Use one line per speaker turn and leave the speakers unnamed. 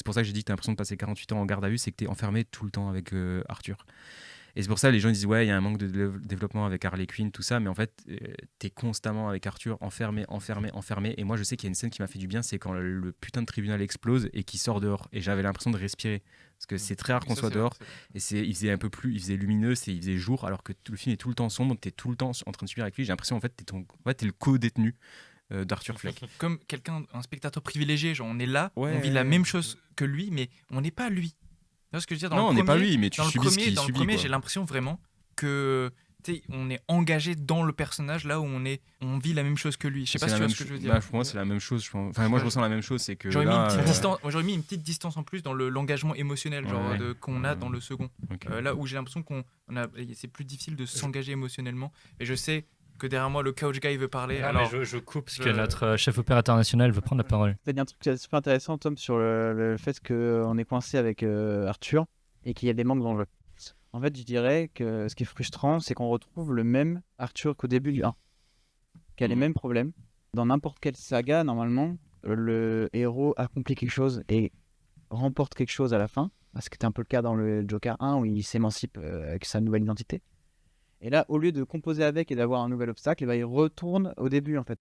pour ça que j'ai dit que t'as l'impression de passer 48 ans en garde à vue, c'est que t'es enfermé tout le temps avec Arthur. Et c'est pour ça les gens disent ouais, il y a un manque de développement avec Harley Quinn, tout ça, mais en fait, t'es constamment avec Arthur, enfermé. Et moi, je sais qu'il y a une scène qui m'a fait du bien, c'est quand le putain de tribunal explose et qu'il sort dehors. Et j'avais l'impression de respirer. Parce que c'est très rare qu'on soit dehors. Et il faisait un peu plus, il faisait lumineux, il faisait jour, alors que tout le film est tout le temps sombre, t'es tout le temps en train de subir avec lui. J'ai l'impression en fait, t'es le co-détenu d'Arthur Fleck.
Comme un spectateur privilégié, genre on est là,
Ouais.
on vit la même chose que lui, mais on n'est pas lui. Tu vois ce que je veux dire?
Non, on n'est pas lui, mais tu subis ce qu'il
Dans le
subit.
premier,
Quoi.
j'ai l'impression vraiment que on est engagé dans le personnage là où on vit la même chose que lui. Je sais pas si tu vois ce que je veux dire.
Bah, pour moi, c'est la même chose. Enfin, moi, je ressens la même chose. C'est que
j'aurais,
là,
j'aurais mis une petite distance en plus dans l'engagement émotionnel qu'on a dans le second.
Okay.
Là où j'ai l'impression c'est plus difficile de s'engager émotionnellement. Et je sais que derrière moi, le couch guy veut parler.
Ah,
alors,
mais je coupe parce que notre chef opérateur national veut prendre la parole.
Tu as dit un truc super intéressant, Tom, sur le fait qu'on est coincé avec Arthur et qu'il y a des manques d'enjeux. En fait, je dirais que ce qui est frustrant, c'est qu'on retrouve le même Arthur qu'au début du 1, qui a les mêmes problèmes. Dans n'importe quelle saga, normalement, le héros accomplit quelque chose et remporte quelque chose à la fin, ce qui était un peu le cas dans le Joker 1 où il s'émancipe avec sa nouvelle identité. Et là, au lieu de composer avec et d'avoir un nouvel obstacle, il retourne au début en fait.